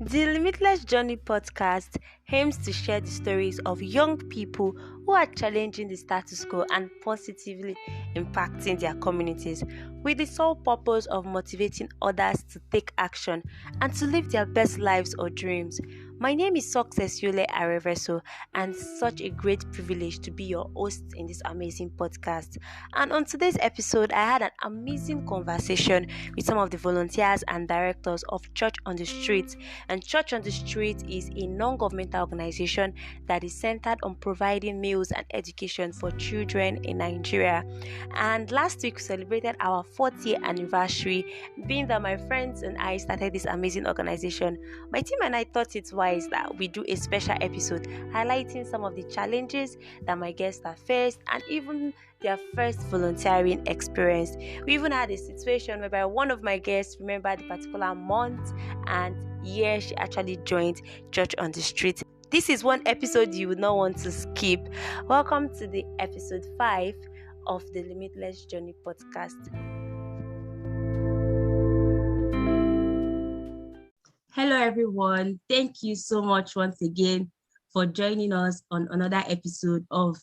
The Limitless Journey podcast aims to share the stories of young people who are challenging the status quo and positively impacting their communities with the sole purpose of motivating others to take action and to live their best lives or dreams. My name is Success Yule Areveso, and such a great privilege to be your host in this amazing podcast. And on today's episode, I had an amazing conversation with some of the volunteers and directors of Church on the Street. And Church on the Street is a non-governmental organization that is centered on providing meals and education for children in Nigeria. And last week we celebrated our 4th year anniversary. Being that my friends and I started this amazing organization, my team and I thought it wise that we do a special episode highlighting some of the challenges that my guests have faced and even their first volunteering experience. We even had a situation whereby one of my guests remembered the particular month and year she actually joined Church on the Street. This is one episode you would not want to skip. Welcome to the episode 5 of the Limitless Journey podcast. Hello, everyone. Thank you so much once again for joining us on another episode of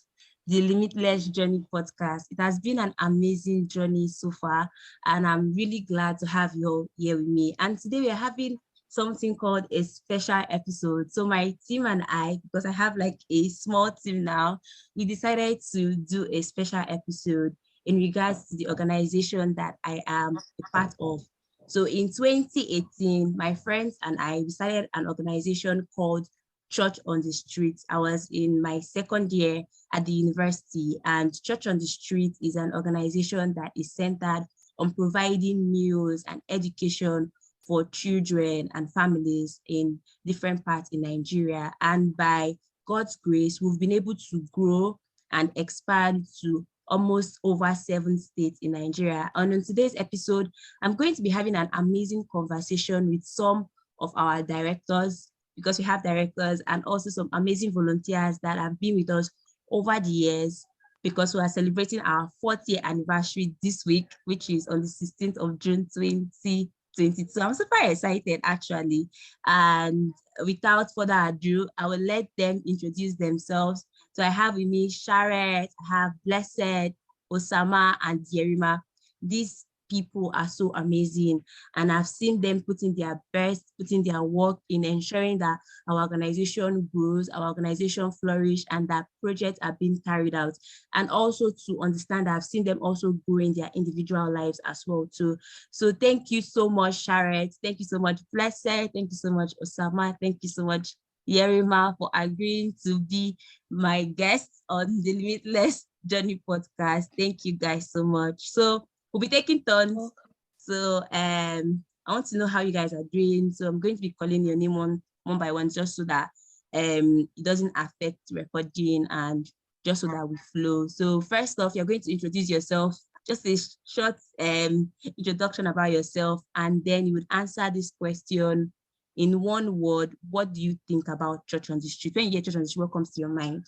the Limitless Journey podcast. It has been an amazing journey so far, and I'm really glad to have you all here with me. And today we are having something called a special episode. So my team and I, because I have like a small team now, we decided to do a special episode in regards to the organization that I am a part of. So in 2018, my friends and I started an organization called Church on the Street. I was in my 2nd year at the university, and Church on the Street is an organization that is centered on providing meals and education for children and families in different parts in Nigeria. And by God's grace, we've been able to grow and expand to almost over 7 states in Nigeria. And on today's episode, I'm going to be having an amazing conversation with some of our directors, because we have directors and also some amazing volunteers that have been with us over the years, because we are celebrating our 4th year anniversary this week, which is on the 16th of June, 2022. I'm super excited, actually. And without further ado, I will let them introduce themselves. So I have with me Sharrett, I have Blessed, Osama, and Yerima. These people are so amazing, and I've seen them putting their best, putting their work in ensuring that our organization grows, our organization flourish, and that projects are being carried out. And also to understand that I've seen them also grow in their individual lives as well too. So thank you so much, Sharrett. Thank you so much, Blessed. Thank you so much, Osama. Thank you so much, Yerima, for agreeing to be my guest on the Limitless Journey podcast. Thank you guys so much. So we'll be taking turns. So I want to know how you guys are doing. So I'm going to be calling your name one by one, just so that it doesn't affect recording and just so that we flow. So first off, you're going to introduce yourself, just a short introduction about yourself, and then you would answer this question in one word. What do you think about Church on the Street? When you hear Church on the Street, what comes to your mind?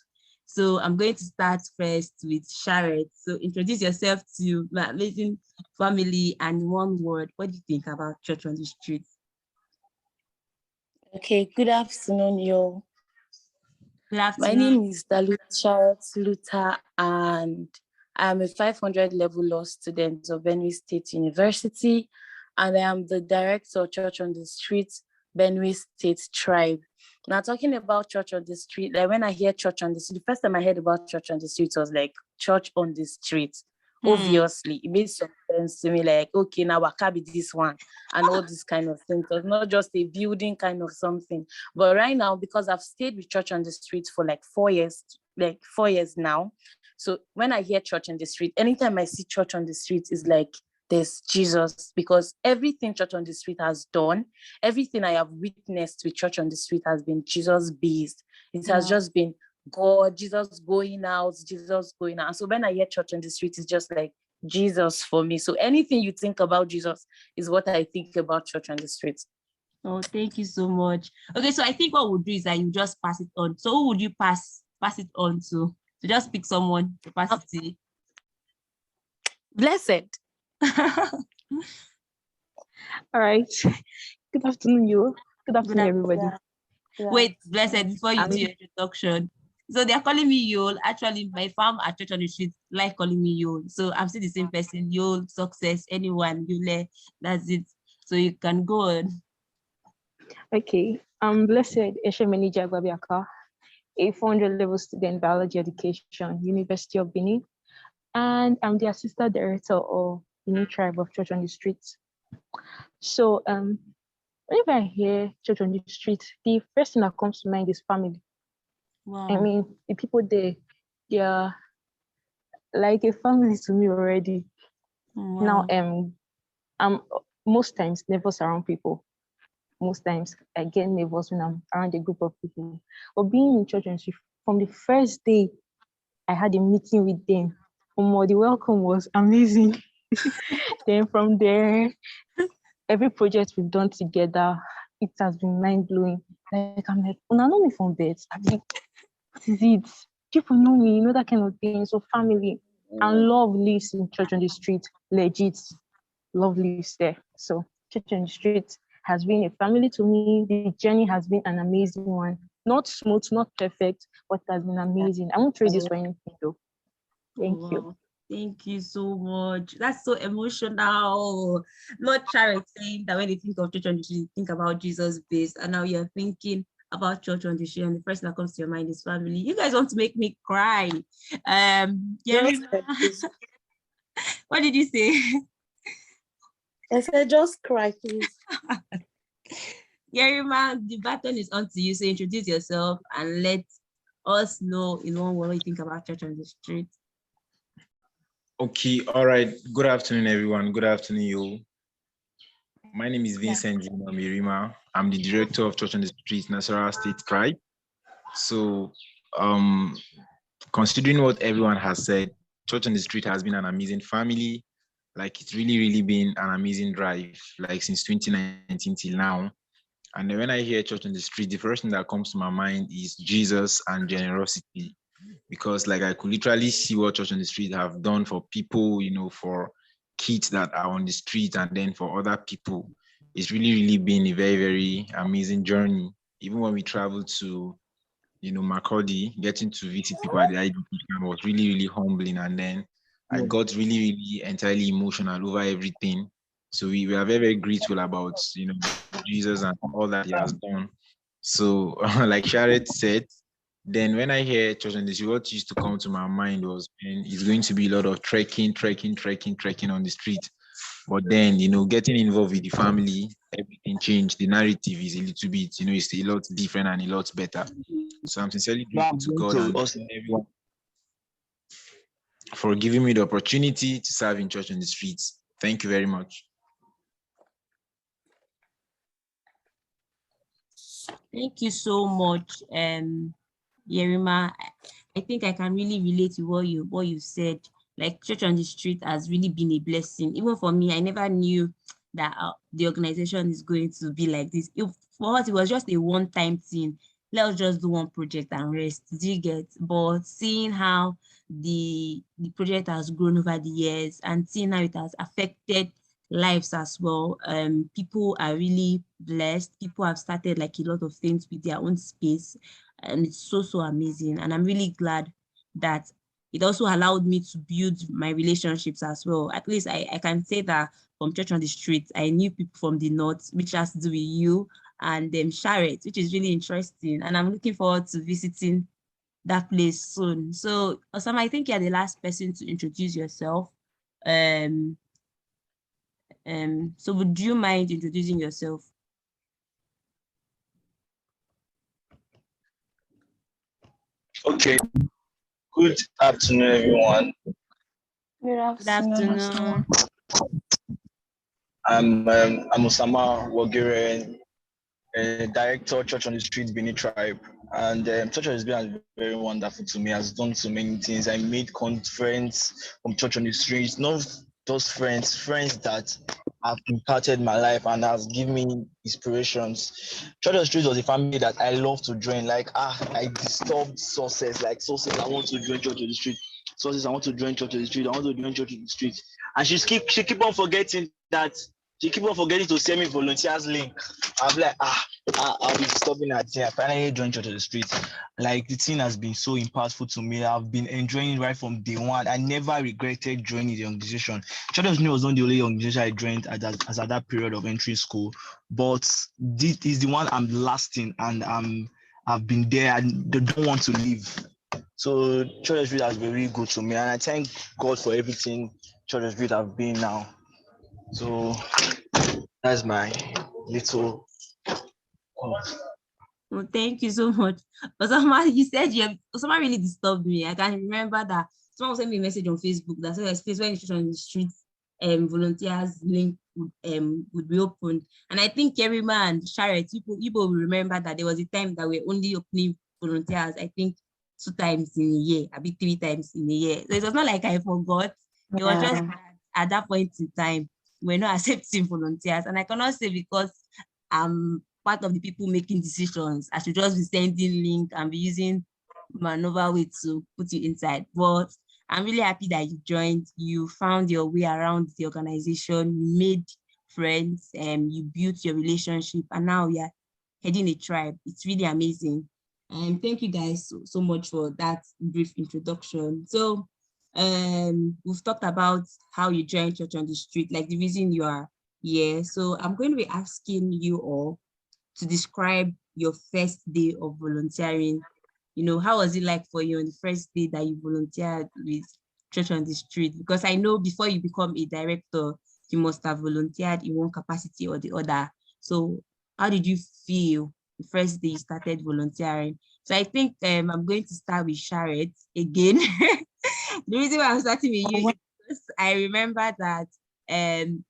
So I'm going to start first with Sharrett. So introduce yourself to my amazing family and in one word. What do you think about Church on the Street? Okay, good afternoon, yo. Good afternoon. My name is Sharrett Luther, and I'm a 500 level law student of Benue State University, and I am the director of Church on the Street, Benue State Tribe. Now, talking about Church on the Street, like when I hear Church on the Street, the first time I heard about Church on the Street was like Church on the Street. Obviously, it made some sense to me, like, okay, now what can be this one? And all this kind of thing. So it's not just a building kind of something. But right now, because I've stayed with Church on the Street for like 4 years now. So when I hear Church on the Street, anytime I see Church on the Street, is like, there's Jesus, because everything Church on the Street has done, everything I have witnessed with Church on the Street has been Jesus based. It has just been God, Jesus going out. So when I hear Church on the Street, it's just like Jesus for me. So anything you think about Jesus is what I think about Church on the Street. Oh, thank you so much. Okay, so I think what we'll do is that you just pass it on. So who would you pass it on to? So just pick someone to pass it to. Blessed. All right. Good afternoon, you. Good afternoon, everybody. Yeah. Wait, Blessed, before you do Um, your introduction. So they're calling me Yol. Actually, my fam at Church on the Street like calling me Yol. So I'm still the same person. Yol, success, anyone, Yule, that's it. So you can go on. Okay, I'm Blessed Eshemeni Jagbabiaka, a 400 level student biology education, University of Benin, and I'm the assistant director of Benin Tribe of Church on the Street. So whenever I hear Church on the Street, the first thing that comes to mind is family. Wow. I mean, the people there, they are like a family to me already. Wow. Now, I'm most times nervous around people. Most times I get nervous when I'm around a group of people. But being in church and street, from the first day I had a meeting with them, the welcome was amazing. Then from there, every project we've done together, it has been mind-blowing. Like I'm like, I know me from birth. I'm like, what is it? People know me, that kind of thing. So family and love lives in church on the street, legit. Love lives there. So church on the street has been a family to me. The journey has been an amazing one. Not smooth, not perfect, but it has been amazing. I won't trade this for anything though. Thank you. Thank you so much. That's so emotional. Not Sharrett saying that when they think of church on the street, think about Jesus based, and now you're thinking about church on the street, and the first thing that comes to your mind is family. You guys want to make me cry. Yerima, what did you say? I said, just cry, please. Yerima, the baton is on to you. So introduce yourself and let us know in one word what you think about church on the street. Okay, all right. Good afternoon, everyone. Good afternoon, you. My name is Vincent Yerima. I'm the director of Church on the Street, Nasarawa Trybe. So, considering what everyone has said, Church on the Street has been an amazing family. Like, it's really, really been an amazing drive, like since 2019 till now. And then when I hear Church on the Street, the first thing that comes to my mind is Jesus and generosity. Because like I could literally see what Church on the Street have done for people, for kids that are on the street, and then for other people. It's really, really been a very, very amazing journey. Even when we traveled to, Makurdi, getting to visit people at the IDP camp was really, really humbling. And then I got really, really entirely emotional over everything. So we are very, very grateful about, Jesus and all that he has done. So like Sharrett said, then when I hear church on the street, what used to come to my mind was, it's going to be a lot of trekking on the street. But then, getting involved with the family, everything changed. The narrative is a little bit, it's a lot different and a lot better. So I'm sincerely grateful to God and everyone for giving me the opportunity to serve in church on the streets. Thank you very much. Thank you so much, Yerima. I think I can really relate to what you said. Like church on the street has really been a blessing. Even for me, I never knew that the organization is going to be like this. For us, it was just a one-time thing. Let's just do one project and rest. Do you get? But seeing how the project has grown over the years and seeing how it has affected lives as well. People are really blessed. People have started like a lot of things with their own space, and it's so amazing. And I'm really glad that it also allowed me to build my relationships as well. At least I can say that from church on the street, I knew people from the north, which has to do with you and Sharrett, which is really interesting. And I'm looking forward to visiting that place soon. So Osama, I think you're the last person to introduce yourself. So would you mind introducing yourself? Okay. Good afternoon, everyone. Good Good afternoon. afternoon. I'm Osama Wogire, Director, Church on the Street, Benin Tribe. And Church has been very wonderful to me, has done so many things. I made friends from Church on the Street, not those friends that have impacted my life and has given me inspirations. Church on the Street was a family that I love to join. Like, I disturbed sources, I want to join Church on the Street. Sources, I want to join Church on the Street. I want to join Church on the Street. And she keep on forgetting that. She keep on forgetting to send me volunteers link. I'm like, I'll be stopping at here. I finally joined Church of the Street. Like the thing has been so impactful to me. I've been enjoying it right from day one. I never regretted joining the organization. Church of the Street was not the only organization I joined at that period of entry school, but this is the one I'm lasting, and I've been there and they don't want to leave. So Church of the Street has been really good to me, and I thank God for everything Church of the Street have been now. So that's my little. Well, thank you so much. Osama, you said Osama really disturbed me. I can remember that someone sent me a message on Facebook that said a space when it's on the street, volunteers link would be opened. And I think Yerima and Sharrett, people will remember that there was a time that we're only opening volunteers, I think 2 times in a year, a bit 3 times in a year. So it was not like I forgot. It was just that at that point in time, we're not accepting volunteers. And I cannot say because I'm part of the people making decisions, I should just be sending link and be using maneuver way to put you inside. But I'm really happy that you joined. You found your way around the organization, you made friends, and you built your relationship, and now you're heading a tribe. It's really amazing. And thank you guys so much for that brief introduction. So we've talked about how you joined Church on the Street, like the reason you are here. So I'm going to be asking you all to describe your first day of volunteering. How was it like for you on the first day that you volunteered with Church on the Street? Because I know before you become a director, you must have volunteered in one capacity or the other. So how did you feel the first day you started volunteering? So I think I'm going to start with Sharrett again. The reason why I'm starting with you is because I remember that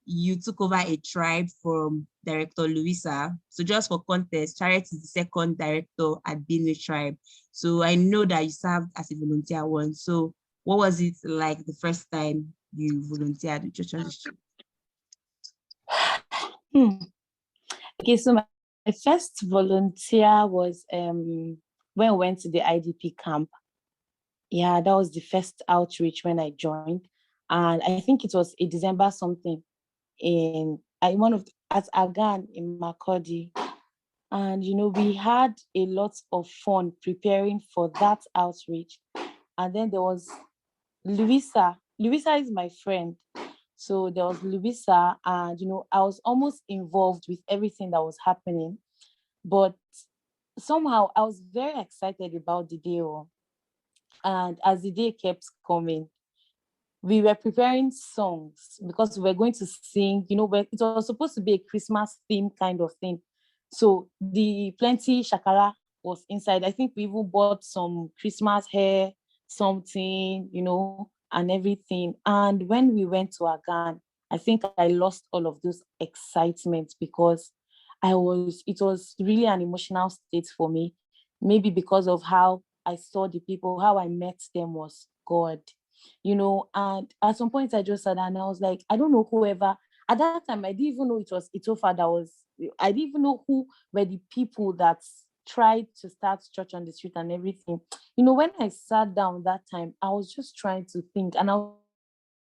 you took over a tribe from Director Louisa. So just for context, Sharrett is the second director at Benue Tribe. So I know that you served as a volunteer once. So what was it like the first time you volunteered with Church on the Street? Okay, so my first volunteer was when we went to the IDP camp. Yeah, that was the first outreach when I joined. And I think it was a December something at Agan in Makurdi. And, we had a lot of fun preparing for that outreach. And then there was Louisa. Louisa is my friend. So there was Louisa, and, I was almost involved with everything that was happening. But somehow I was very excited about the day. And as the day kept coming, we were preparing songs because we were going to sing, it was supposed to be a Christmas theme kind of thing. So the plenty shakara was inside. I think we even bought some Christmas hair, something, and everything. And when we went to Agan, I think I lost all of those excitement because it was really an emotional state for me. Maybe because of how I saw the people, how I met them was God. And at some point I just sat down and I was like, I don't know whoever, at that time, I didn't even know it was Itofa I didn't even know who were the people that tried to start Church on the Street and everything. When I sat down that time, I was just trying to think, and I was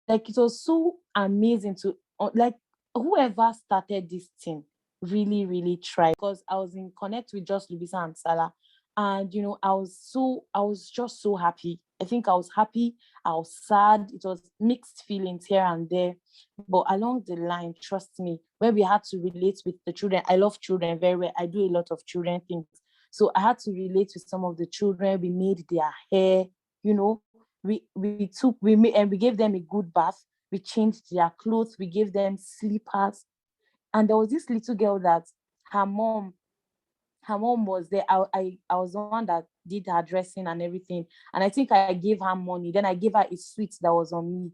like, it was so amazing to, like, whoever started this thing really, really tried, because I was in connect with just Lubisa and Salah. And, I was just so happy. I think I was happy, I was sad. It was mixed feelings here and there. But along the line, trust me, when we had to relate with the children, I love children very well. I do a lot of children things. So I had to relate with some of the children. We made their hair, we made, and we gave them a good bath. We changed their clothes. We gave them slippers. And there was this little girl that her mom was there. I was the one that did her dressing and everything. And I think I gave her money. Then I gave her a sweet that was on me.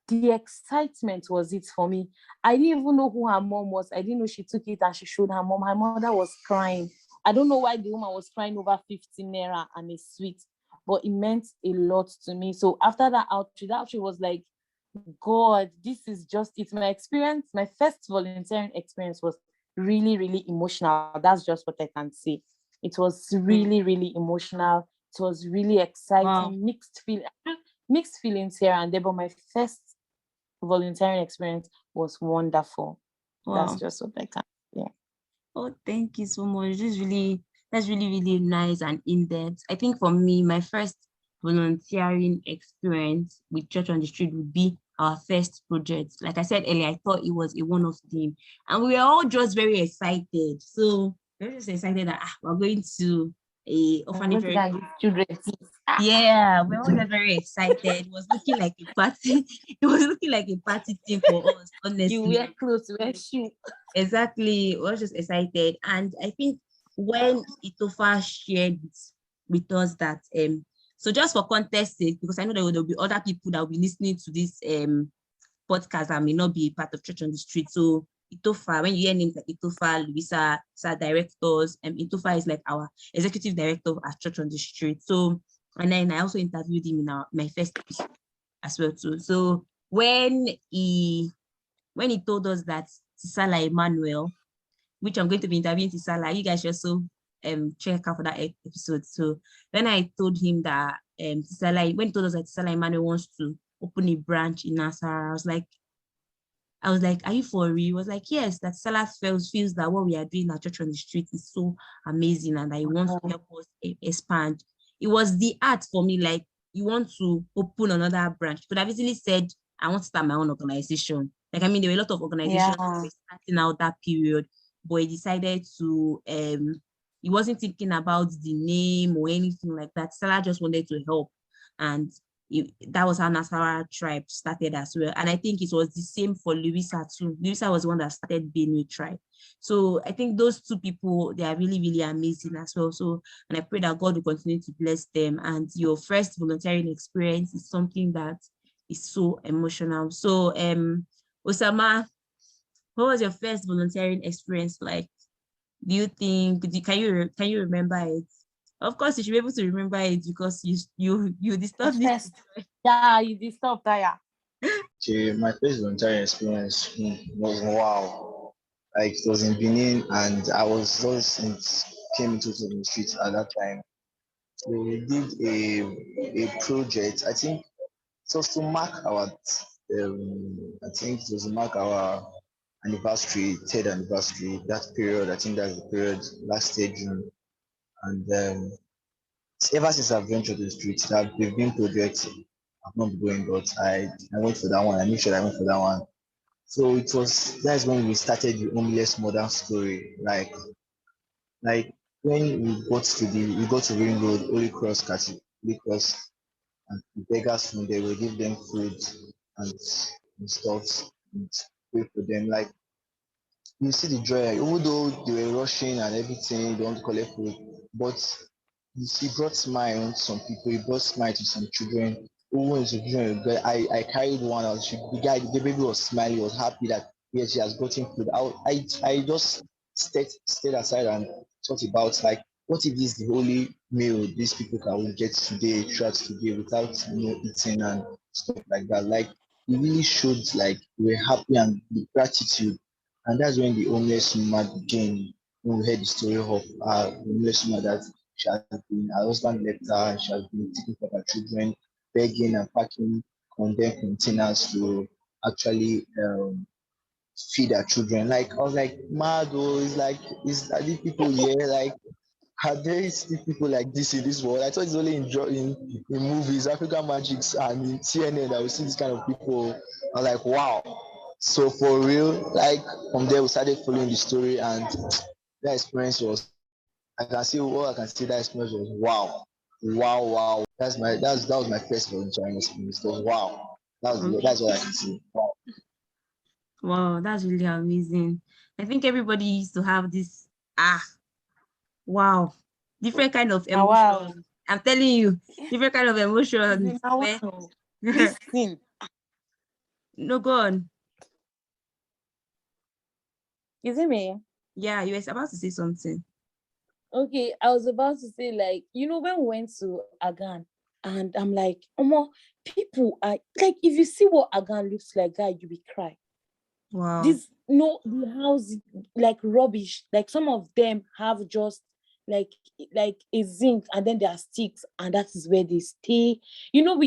The excitement was it for me. I didn't even know who her mom was. I didn't know she took it and she showed her mom. Her mother was crying. I don't know why the woman was crying over 15 naira and a sweet, but it meant a lot to me. So after that outreach was like, God, this is just it. My experience, my first volunteering experience was really, really emotional. That's just what I can say. It was really, really emotional. It was really exciting. Wow. Mixed feelings here and there, but my first volunteering experience was wonderful. Wow. That's just what I can. Yeah. Oh, thank you so much. That's really nice and in-depth. I think for me, my first volunteering experience with Church on the Street would be our first project. Like I said earlier, I thought it was a one-off thing. And we were all just very excited. So we were just excited that we're going to a orphanage. Children. Yeah, we all got very excited. It was looking like a party. It was looking like a party thing for us, honestly. You wear clothes, you wear shoes. Exactly. We were just excited. And I think when Itofa shared with us that so just for context sake, because I know there will be other people that will be listening to this podcast and may not be part of Church on the Street. So Itofa, when you hear names like Itofa, Luisa, our directors, Itofa is like our executive director at Church on the Street. So, and then I also interviewed him in my first episode as well too. So when he told us that Tisala Emmanuel, which I'm going to be interviewing Tisala, you guys should also check out for that episode. So when I told him that Tisala, when he told us that Tisala Emmanuel wants to open a branch in Nasarawa, I was like, are you for real? He was like, yes, that Salah feels that what we are doing at Church on the Street is so amazing and that he wants to help us expand. It was the art for me, like, you want to open another branch. But I've easily said, I want to start my own organization. Like, I mean, there were a lot of organizations that were starting out that period, but he decided to, he wasn't thinking about the name or anything like that. Salah just wanted to help. And that was how Nasarawa Tribe started as well. And I think it was the same for Louisa too. Louisa was the one that started Benue Tribe. So I think those two people, they are really, really amazing as well. So, and I pray that God will continue to bless them. And your first volunteering experience is something that is so emotional. So, Osama, what was your first volunteering experience like? Do you think, can you remember it? Of course, you should be able to remember it because you disturbed me. Yeah, you disturbed that. Okay, my first volunteering experience was wow. Like it was in Benin, and I was just came into the streets at that time. So we did a project. I think it was to mark our I think it was to mark our anniversary, third anniversary. That period, I think that's the period last year June, and ever since I've ventured to the streets, that they've been projects. I've not been going, but I went for that one. I made sure I went for that one. So that's when we started the homeless modern story. Like when we got to Ring Road, Holy Cross, Holy Cross, and the beggars from there, we give them food and, and stuff and pray for them. Like you see the joy, even though they were rushing and everything, they want to collect food, but he brought smile on some people, he brought smile to some children. Even some children, I carried one out. The baby was smiling, he was happy that yes, she has gotten food. I just stayed aside and thought about like what if this is the only meal these people can get today, throughout today without eating and stuff like that. Like we really showed like we're happy and the gratitude. And that's when the homeless woman began, when we heard the story of the homeless woman that she has been, her husband left her, and she has been taking care of her children, begging and packing condemned containers to actually feed her children. Like I was like, mad, oh, it's like, are these people here? Like, are there still people like this in this world? I thought it's only in movies, African Magics, and in CNN that we see this kind of people. I was like, wow. So for real, like from there we started following the story, and that experience was, I can see that experience was wow, wow, wow. That was my first volunteering experience. It was wow. That's what I can see. Wow. Wow, that's really amazing. I think everybody used to have this wow, different kind of emotions. Wow. I'm telling you, different kind of emotions. Listen. No, go on. Is it me? Yeah, you were about to say something. Okay, I was about to say, like, when we went to Agan, and I'm like, people are like, if you see what Agan looks like, guy, you will cry. Wow. The house like rubbish. Like some of them have just like a zinc, and then there are sticks, and that is where they stay.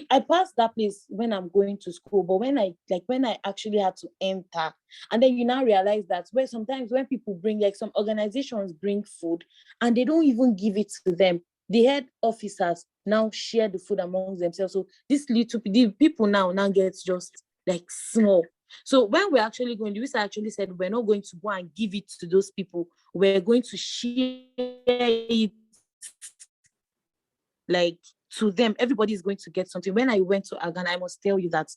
I passed that place when I'm going to school, but when I actually had to enter, and then you now realize that sometimes when people bring, like some organizations bring food and they don't even give it to them, the head officers now share the food among themselves. So the people now get just like small. So when we're actually going, Luisa actually said we're not going to go and give it to those people. We're going to share it, like, to them. Everybody is going to get something. When I went to Agan, I must tell you that,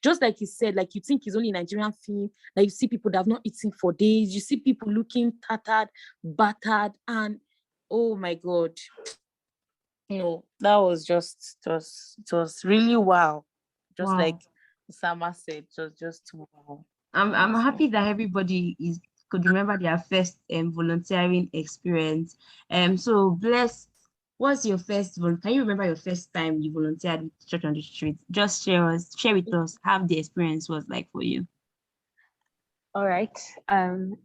just like he said, like, you think it's only a Nigerian film, like you see people that have not eaten for days, you see people looking tattered, battered, and oh my God, that was it was really wow. Just Wow. like Osama said, it was just wow. I'm happy that everybody could remember their first volunteering experience. So Bless, what's your first can you remember your first time you volunteered with Church on the Street? Just share with us how the experience was like for you. All right.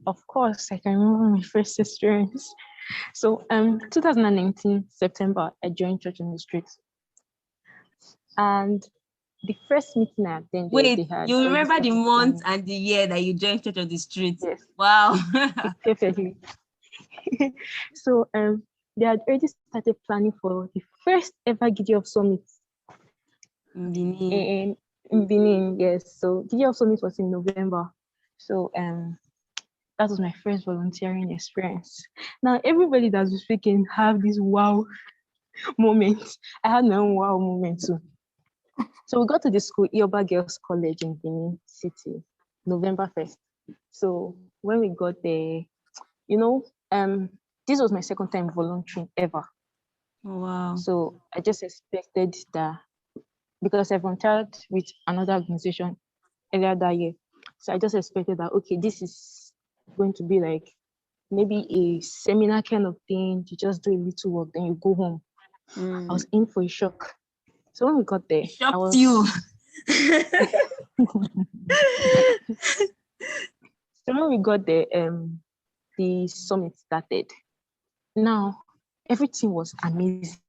Of course, I can remember my first experience. So, 2019 September, I joined Church on the Street, and the first meeting I attended, Wait, they had you already remember the started month planning. and the year that you joined Church on the Street? Yes, Wow. perfectly. So, they had already started planning for the first ever Gideon Summit in Benin. Yes, so Gideon Summit was in November. So, that was my first volunteering experience. Now, everybody that's speaking have this wow moment. I had my own wow moment too. So we got to the school, Ioba Girls College in Benin City, November 1st. So when we got there, this was my second time volunteering ever. Oh, wow. So I just expected that, because I volunteered with another organization earlier that year. So I just expected that, okay, this is going to be like maybe a seminar kind of thing. You just do a little work, then you go home. I was in for a shock. So when we got there, I shocked you. So when we got there, the summit started. Now, everything was amazing.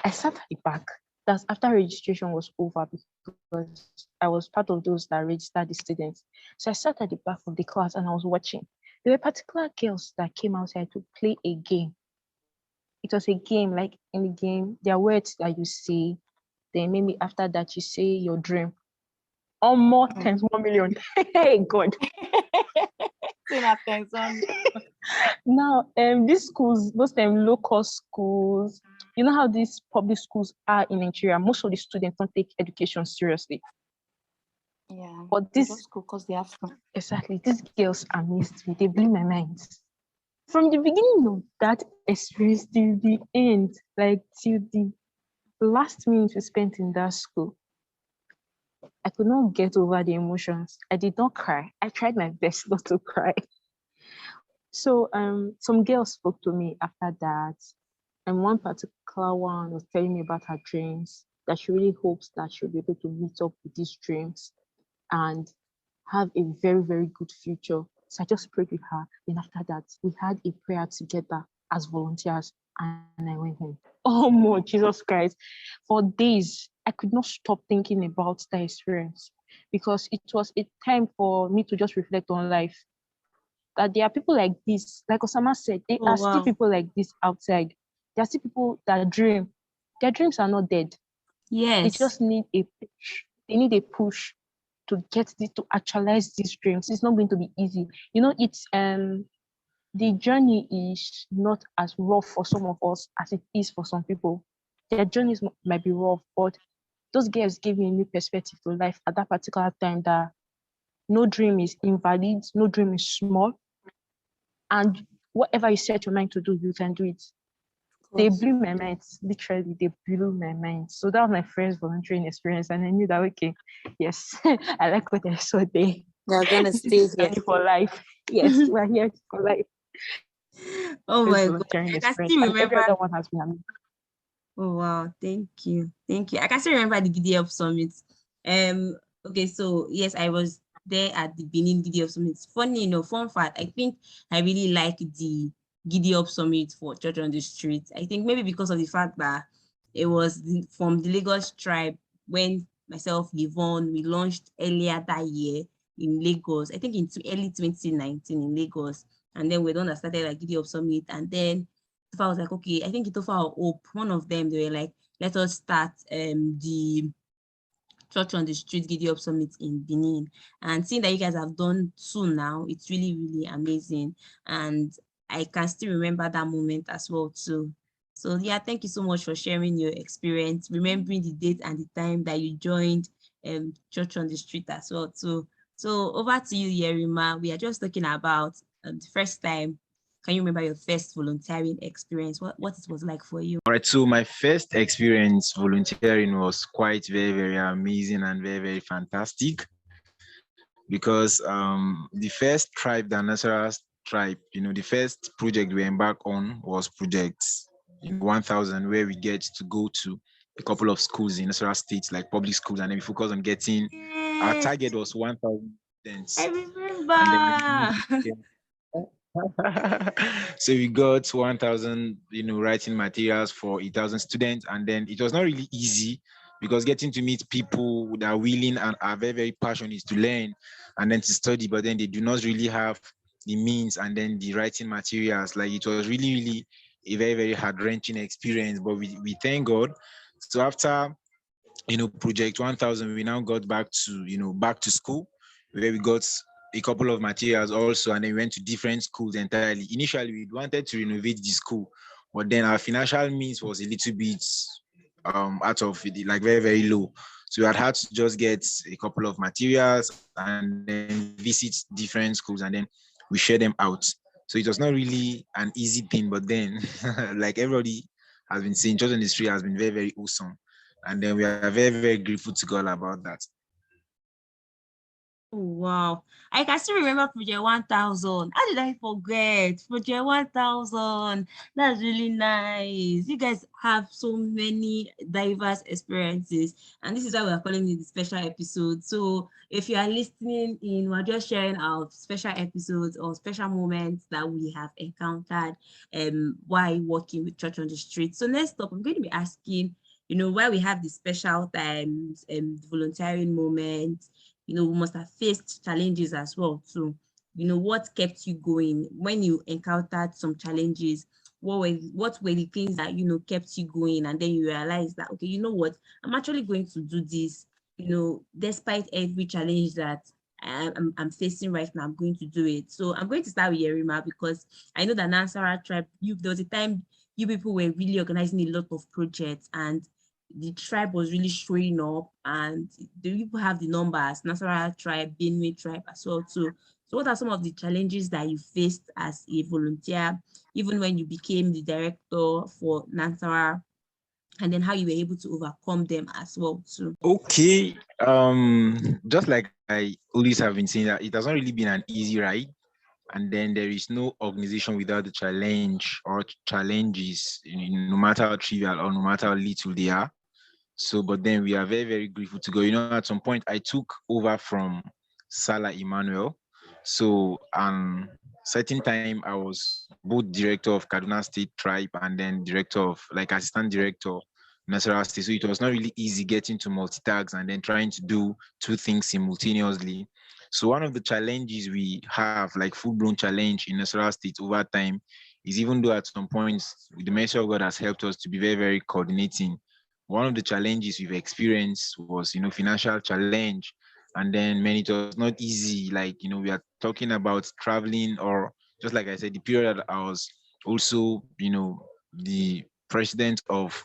I sat at the back. That's after registration was over, because I was part of those that registered the students. So I sat at the back of the class and I was watching. There were particular girls that came outside to play a game. It was a game, like in the game, there are words that you say, then maybe after that you say your dream. Or more times 1 million. Hey, God. Now, these schools, most low-cost schools, you know how these public schools are in Nigeria, most of the students don't take education seriously. Yeah. But this school because they have fun. Exactly, these girls amazed me. They blew my mind. From the beginning of that experience till the end, like till the last minute we spent in that school, I could not get over the emotions. I did not cry. I tried my best not to cry. So some girls spoke to me after that, and one particular one was telling me about her dreams, that she really hopes that she'll be able to meet up with these dreams and have a very, very good future. So I just prayed with her. Then after that, we had a prayer together as volunteers, and I went home. Oh my Jesus Christ. For days, I could not stop thinking about that experience, because it was a time for me to just reflect on life. That there are people like this, like Osama said, there are still people like this outside. There are still people that dream. Their dreams are not dead. Yes. They just need a push. They need a push to get this, to actualize these dreams. It's not going to be easy. It's the journey is not as rough for some of us as it is for some people. Their journeys might be rough, but those girls gave me a new perspective to life at that particular time, that no dream is invalid, no dream is small, and whatever you set your mind to do, you can do it. They blew my mind, literally, they blew my mind. So that was my first volunteering experience, and I knew that, okay, yes, I like what I saw there. They're gonna stay here for life. Yes, we're here for life. Oh my God. Volunteering I can experience, still and every remember. other one has been amazing. Oh wow, thank you. I can still remember the DDF Summit. Okay, so yes, I was there at the Benin DDF Summit. Funny enough, fun fact, I think I really like the Giddy Up Summit for Church on the Street. I think maybe because of the fact that it was from the Lagos tribe when myself, Yvonne, we launched earlier that year in Lagos. I think in early 2019 in Lagos. And then we're the one that started like Giddy Up Summit. And then I was like, okay, I think it Itofa or Hope, one of them, they were like, let us start the Church on the Street Giddy Up Summit in Benin. And seeing that you guys have done two now, it's really, really amazing. And I can still remember that moment as well too. So yeah, thank you so much for sharing your experience, remembering the date and the time that you joined Church on the Street as well too. So over to you, Yerima. We are just talking about the first time. Can you remember your first volunteering experience? What it was like for you? All right, so my first experience volunteering was quite very, very amazing and very, very fantastic because the first tribe, the Nasarawa Tribe, the first project we embarked on was Project 1000, where we get to go to a couple of schools in Nasarawa State, like public schools, and then we focus on getting, our Yes, target was 1,000 I students. And then remember. so we got 1,000, writing materials for 1,000 students, and then it was not really easy because getting to meet people that are willing and are very, very passionate to learn and then to study, but then they do not really have the means and then the writing materials. Like it was really, really a very, very heart-wrenching experience, but we thank God. So after Project 1000, we now got back to school where we got a couple of materials also, and then we went to different schools entirely. Initially, we wanted to renovate the school, but then our financial means was a little bit out of it, like very, very low. So we had to just get a couple of materials and then visit different schools, and then we share them out. So it was not really an easy thing, but then like everybody has been saying, Church on the Street has been very, very awesome. And then we are very, very grateful to God about that. Oh, wow. I can still remember Project 1000. How did I forget? Project 1000. That's really nice. You guys have so many diverse experiences. And this is why we're calling it the special episode. So if you are listening in, we're just sharing our special episodes or special moments that we have encountered while working with Church on the Street. So next up, I'm going to be asking, why we have the special times and volunteering moments, we must have faced challenges as well too. What kept you going when you encountered some challenges? What were the things that kept you going, and then you realized that, okay, you know what, I'm actually going to do this, despite every challenge that I'm facing right now, I'm going to do it. So I'm going to start with Yerima because I know that Nasarawa Tribe, there was a time you people were really organizing a lot of projects, and the tribe was really showing up, and the people have the numbers, Nasarawa Tribe, Benue Tribe as well too. So what are some of the challenges that you faced as a volunteer, even when you became the director for Nasarawa, and then how you were able to overcome them as well too? Okay. Just like I always have been saying, that it has not really been an easy ride. And then there is no organization without the challenge or challenges, no matter how trivial or no matter how little they are. So, but then we are very, very grateful to go. At some point I took over from Salah Emmanuel. So, certain time I was both director of Kaduna State Tribe and then director of, like, assistant director Nasarawa State. So it was not really easy getting to multitask and then trying to do two things simultaneously. So one of the challenges we have, like full-blown challenge in Nasarawa State over time, is even though at some points the mercy of God has helped us to be very, very coordinating, one of the challenges we've experienced was, financial challenge. And then, man, it was not easy. Like, we are talking about traveling, or just like I said, the period that I was also, the president of,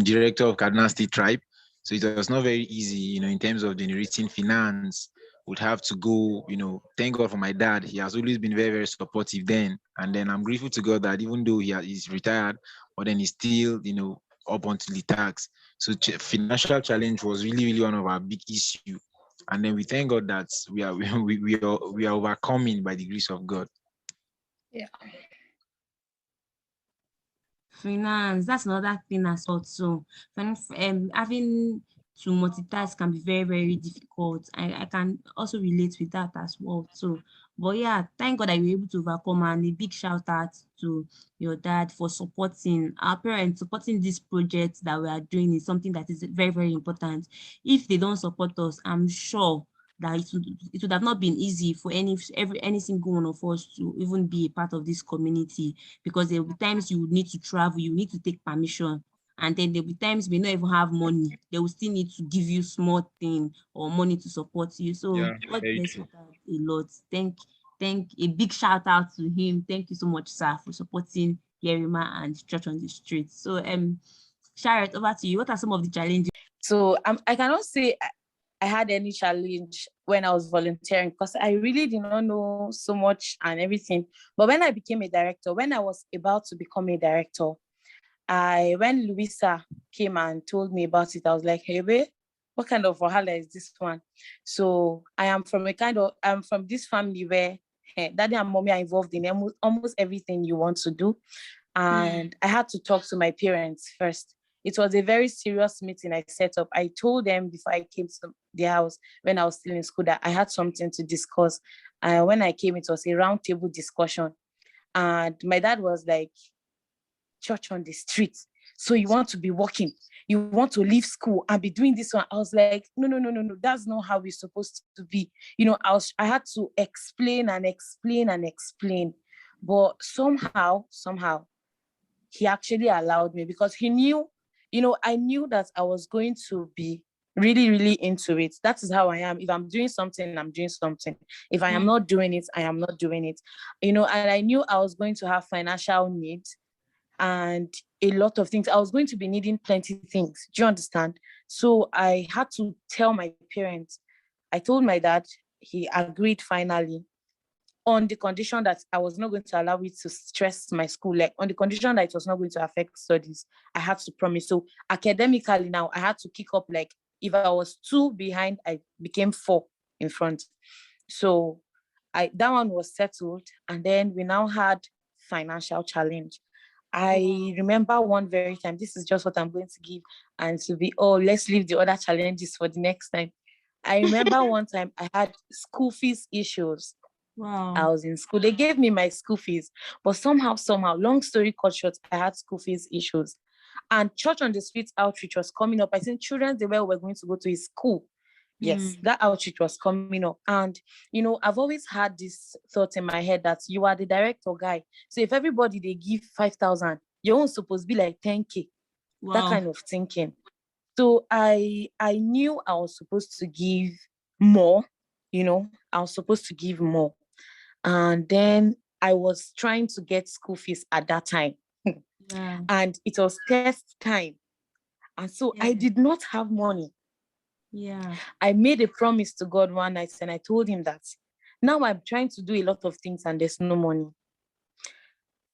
director of Kaduna State Tribe. So it was not very easy, in terms of generating finance. Would have to go, thank God for my dad. He has always been very, very supportive then. And then I'm grateful to God that even though he's retired, but then he's still, up until the tax. So financial challenge was really, really one of our big issue. And then we thank God that we are we are overcoming by the grace of God. Yeah. Finance, that's another thing as well too. Having to multitask can be very, very difficult. I can also relate with that as well. So, but yeah, thank God I was able to overcome, and a big shout out to your dad for supporting our parents. Supporting this project that we are doing is something that is very, very important. If they don't support us, I'm sure that it would have not been easy for any single one of us to even be a part of this community, because there will be times you would need to travel, you need to take permission, and then there'll be times we not even have money. They will still need to give you small thing or money to support you. So Yeah, God very bless true. you dad a lot. Thank a big shout out to him. Thank you so much, sir, for supporting Yerima and Church on the Street. So Sharrett, over to you. What are some of the challenges? So I cannot say I had any challenge when I was volunteering, because I really did not know so much and everything. But when I became a director, when I was about to become a director, when Louisa came and told me about it, I was like, hey, babe, what kind of wahala is this one? So I'm from this family where daddy and mommy are involved in almost everything you want to do. And I had to talk to my parents first. It was a very serious meeting I set up. I told them before I came to the house when I was still in school that I had something to discuss. When I came, it was a round table discussion. And my dad was like, church on the street. So you want to be working, you want to leave school and be doing this one. I was like, no, no, no, no, no, that's not how it's supposed to be. I had to explain and explain and explain. But somehow, he actually allowed me, because he knew, I knew that I was going to be really, really into it. That is how I am. If I'm doing something, I'm doing something. If I am not doing it, I am not doing it. And I knew I was going to have financial needs and a lot of things. I was going to be needing plenty of things. Do you understand? So I had to tell my parents. I told my dad, he agreed finally, on the condition that I was not going to allow it to stress my school, like on the condition that it was not going to affect studies. I had to promise. So academically now, I had to kick up, like if I was 2 behind, I became 4 in front. So that one was settled. And then we now had financial challenge. I remember one very time, this is just what I'm going to give, and to be, let's leave the other challenges for the next time. I remember one time I had school fees issues. I Wow. was in school. They gave me my school fees, but somehow, long story cut short, I had school fees issues. And Church on the Street outreach was coming up. I think children, they were going to go to his school. Yes, that outreach was coming up. And, I've always had this thought in my head that you are the director guy. So if everybody, they give 5,000, you're only supposed to be like 10K, that Wow. kind of thinking. So I knew I was supposed to give more, I was supposed to give more. And then I was trying to get school fees at that time. Yeah. And it was test time. And so I did not have money. Yeah. I made a promise to God one night and I told him that now I'm trying to do a lot of things and there's no money.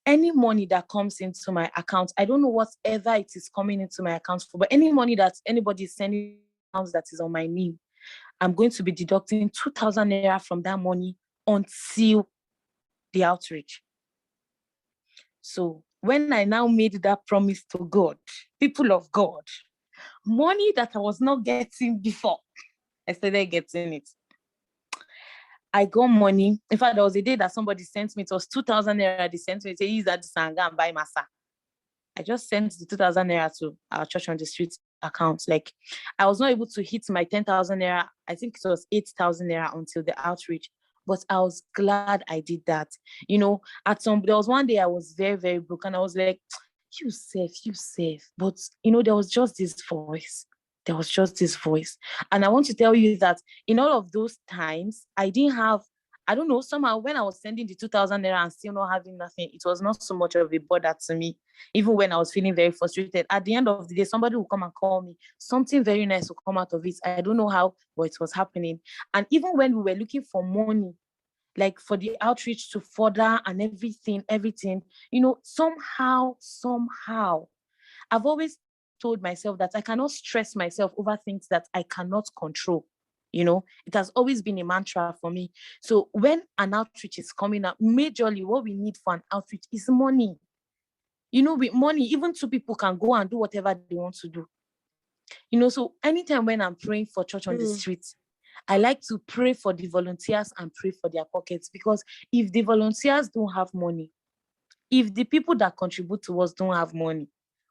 Any money that comes into my account, I don't know whatever it is coming into my account for, but any money that anybody is sending that is on my name, I'm going to be deducting 2,000 naira from that money until the outreach. So when I now made that promise to God, people of God, money that I was not getting before, I started getting it. I got money. In fact, there was a day that somebody sent me, it was 2,000 naira. They sent me, say, use that and go and buy masa. I just sent the 2,000 naira to our Church on the Street account. Like, I was not able to hit my 10,000 naira. I think it was 8,000 naira until the outreach. But I was glad I did that. There was one day I was very, very broken. I was like, you safe. But, there was just this voice. There was just this voice. And I want to tell you that in all of those times, I don't know, somehow when I was sending the 2,000 naira and still not having nothing, it was not so much of a bother to me. Even when I was feeling very frustrated, at the end of the day, somebody will come and call me. Something very nice will come out of it. I don't know how, but it was happening. And even when we were looking for money, like for the outreach to further and everything, somehow, I've always told myself that I cannot stress myself over things that I cannot control. It has always been a mantra for me. So when an outreach is coming up, majorly what we need for an outreach is money. With money, even 2 people can go and do whatever they want to do. So anytime when I'm praying for church on the street, I like to pray for the volunteers and pray for their pockets, because if the volunteers don't have money, if the people that contribute to us don't have money,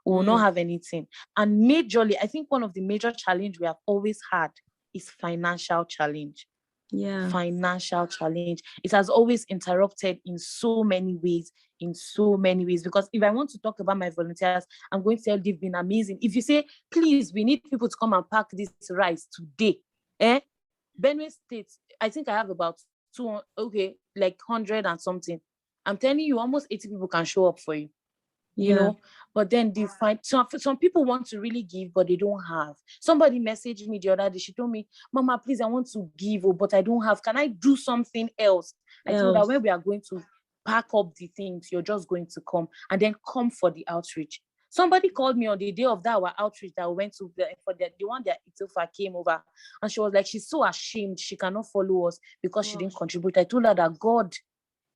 we will not have anything. And majorly, I think one of the major challenges we have always had is financial challenge. Financial challenge. It has always interrupted in so many ways, because if I want to talk about my volunteers, I'm going to tell they've been amazing. If you say, please, we need people to come and pack this rice today, Benue State, I think I have about 200, like 100 and something. I'm telling you, almost 80 people can show up for you. But then they find some people want to really give, but they don't have. Somebody messaged me the other day. She told me, Mama, please, I want to give, but I don't have. Can I do something else? I told her, when we are going to pack up the things, you're just going to come and then come for the outreach. Somebody called me on the day of our outreach that we went to for the one that Itofa came over, and she was like, she's so ashamed she cannot follow us because she didn't contribute. I told her that God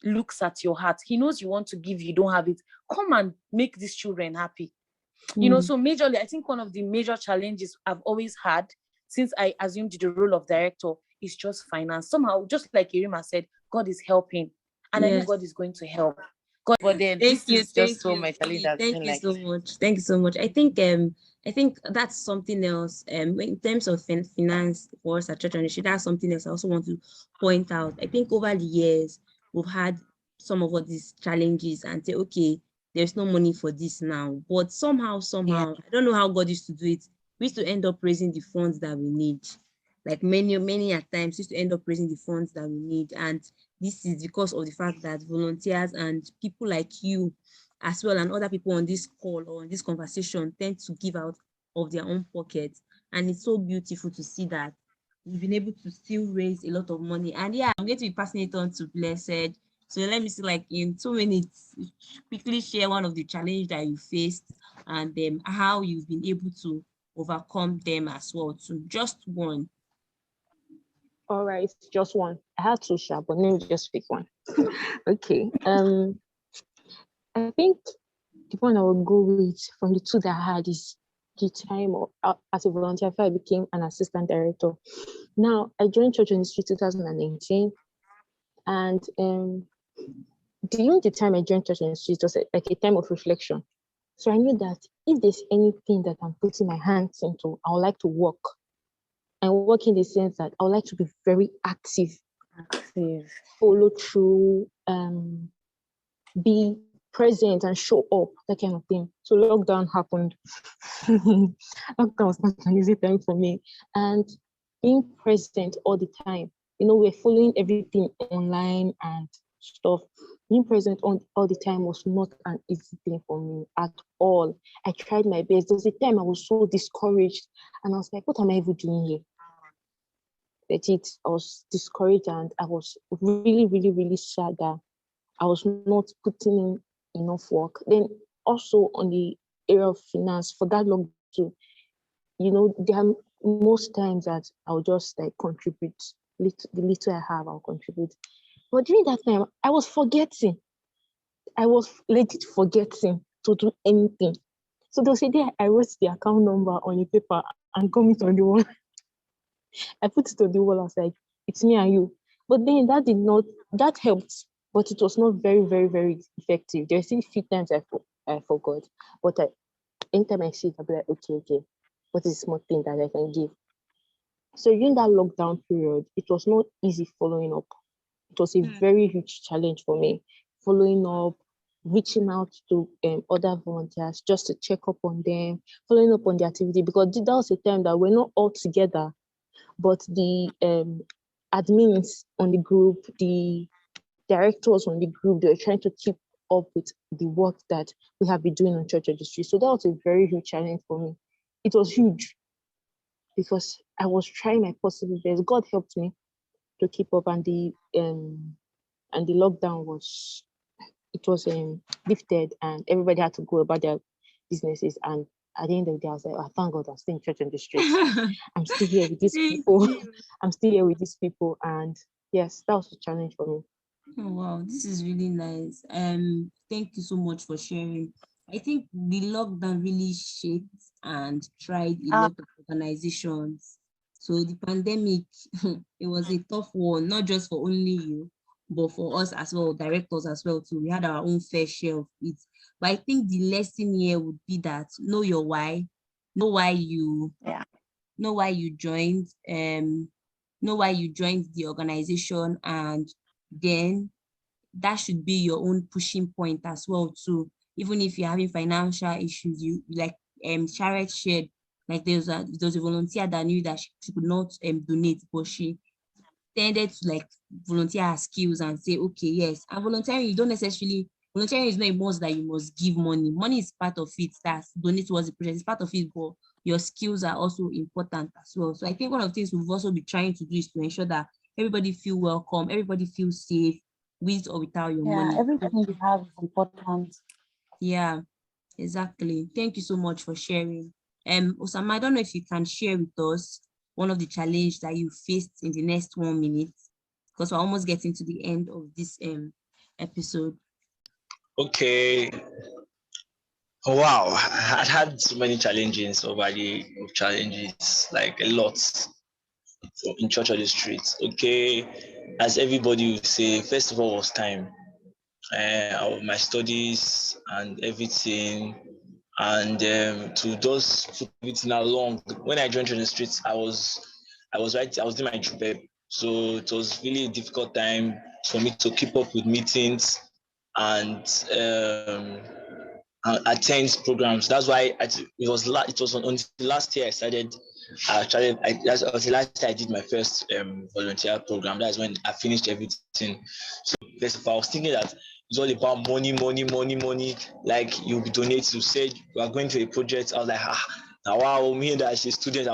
looks at your heart. He knows you want to give, you don't have it. Come and make these children happy. So majorly, I think one of the major challenges I've always had since I assumed the role of director is just finance. Somehow, just like Yerima said, God is helping, and I know God is going to help. But then this is just so my challenge. Thank you so much. Thank you so much. I think that's something else. In terms of finance for us at Church on the Street, that's something else I also want to point out. I think over the years we've had some of these challenges and say, okay, there's no money for this now. But somehow, I don't know how God used to do it. We used to end up raising the funds that we need. Like many at times, used to end up raising the funds that we need. And this is because of the fact that volunteers and people like you as well, and other people on this call or on this conversation, tend to give out of their own pockets. And it's so beautiful to see that we've been able to still raise a lot of money. And I'm going to be passing it on to Blessed. So let me see, like in 2 minutes, quickly share one of the challenges that you faced and how you've been able to overcome them as well. So just one. All right, just one. I had two sharp, but let me just pick one. Okay. I think the one I will go with from the two that I had is the time as a volunteer before I became an assistant director. Now, I joined Church on the Street 2019, and during the time I joined Church on the Street, it was like a time of reflection. So I knew that if there's anything that I'm putting my hands into, I would like to work. And work in the sense that I would like to be very active, follow through, be present and show up, that kind of thing. So lockdown happened. Lockdown was not an easy time for me. And being present all the time, we're following everything online and stuff. Being present all the time was not an easy thing for me at all. I tried my best. There was a time I was so discouraged, and I was like, what am I even doing here? I was discouraged, and I was really, really, really sad that I was not putting in enough work. Then also on the area of finance, for that long too, there are most times that I'll just like contribute the little I have, I'll contribute. But during that time, I was forgetting. I was legit forgetting to do anything. So they'll say, there, I wrote the account number on a paper and come it on the wall. I put it on the wall. I was like, it's me and you. But then that helped, but it was not very, very, very effective. There were still a few times I forgot. But anytime I see it, I'll be like, okay, what is a small thing that I can give? So during that lockdown period, it was not easy following up. It was a very huge challenge for me, following up, reaching out to other volunteers just to check up on them, following up on the activity, because that was a time that we're not all together, but the admins on the group, the directors on the group, they were trying to keep up with the work that we have been doing on Church Registry. So that was a very huge challenge for me. It was huge because I was trying my possible best. God helped me to keep up, and the lockdown was lifted, and everybody had to go about their businesses. And at the end of the day, I was like, thank God I'm still in Church on the Street. I'm still here with these people. I'm still here with these people. And yes, that was a challenge for me. Oh, wow, this is really nice. Thank you so much for sharing. I think the lockdown really shaped and tried a Ah, lot of organizations. So the pandemic, it was a tough one, not just for only you, but for us as well, directors as well too. We had our own fair share of it. But I think the lesson here would be that know your why, know why you yeah. know why you joined, know why you joined the organization, and then that should be your own pushing point as well too. Even if you're having financial issues, you like Sharrett shared, like there was a volunteer that knew that she could not donate, but she tended to like volunteer her skills and say, okay, yes. And volunteering is not a must that you must give money. Money is part of it, that's donate towards the project, it's part of it, but your skills are also important as well. So I think one of the things we've also been trying to do is to ensure that everybody feel welcome, everybody feels safe, with or without your Yeah, money. everything you have is important. Yeah, exactly. Thank you so much for sharing. Osama, I don't know if you can share with us one of the challenges that you faced in the next 1 minute, because we're almost getting to the end of this episode. Okay. Wow, I had so many challenges over the challenges, like a lot in church or the streets. Okay, as everybody would say, first of all was time. Of my studies and everything, and to just put everything along. When I joined the streets, I was doing my prep, so it was really a difficult time for me to keep up with meetings and attend programs. That's why it was until last year I started. That was the last year I did my first volunteer program. That's when I finished everything. First of all, I was thinking that it's all about money, money, money, money. Like you donate, you said you are going to a project. I was like, now wow, me that as a student, I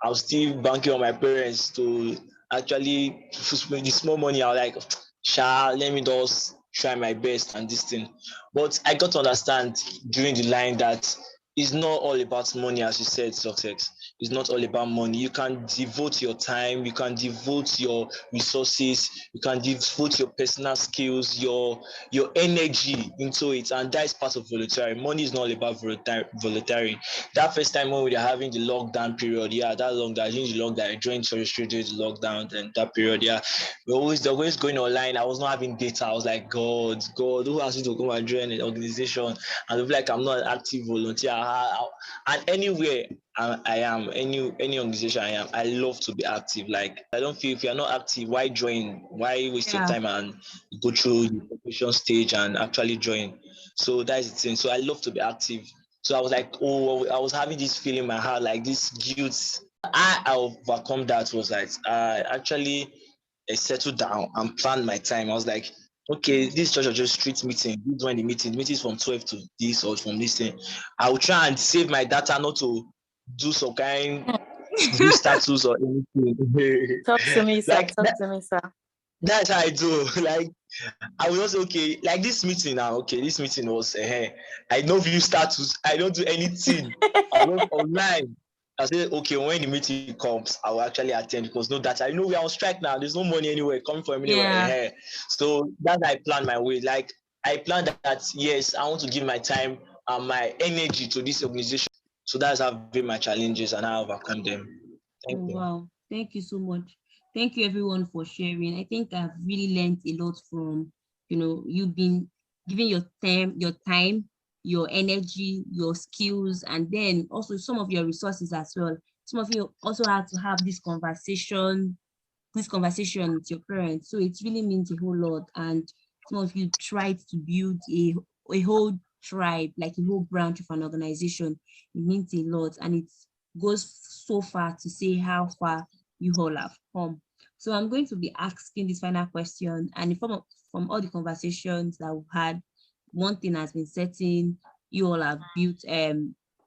was still banking on my parents to actually the small money. I was like, let me just try my best and this thing. But I got to understand during the line that it's not all about money, as you said, success. It's not all about money. You can devote your time, you can devote your resources, you can devote your personal skills, your energy into it, and that is part of volunteering. Money is not all about volunteering. That first time when we were having the lockdown period, yeah, that lockdown, during the lockdown, I joined Surrey Street during the lockdown and that period, yeah, they're always going online. I was not having data. I was like, God, who asked me to come and join an organization? And I like I'm not an active volunteer. And anywhere I am, any organization I am, I love to be active. Like I don't feel if you're not active, why join? Why waste your Yeah, time and go through the preparation stage and actually join? So that is the thing. So I love to be active. So I was like, oh, I was having this feeling in my heart, like this guilt. I overcome that was like I actually settled down and planned my time. I was like, okay, this church or just street meeting. This when the meeting is from 12 to this or from this thing. I will try and save my data not to do some kind view status or anything. Talk to me, sir. like Talk that, to me, sir. that's how I do. Like I was also okay. Like this meeting now, okay, this meeting was I don't view status, I don't do anything. I was online. I said, okay, when the meeting comes, I will actually attend because no data. I know we are on strike now. There's no money anywhere coming from anywhere. yeah, So that's how I plan my way. Like I planned that yes, I want to give my time and my energy to this organization. So that's how been my challenges and how I overcome them. Thank oh, you. wow. Thank you so much. Thank you everyone for sharing. I think I've really learned a lot from, you being giving your time, your energy, your skills, and then also some of your resources as well. Some of you also had to have this conversation with your parents. So it really means a whole lot. And some of you tried to build a whole tribe, like a whole branch of an organization. It means a lot. And it goes so far to say how far you all have come. So I'm going to be asking this final question. And from all the conversations that we've had, one thing has been certain: you all have built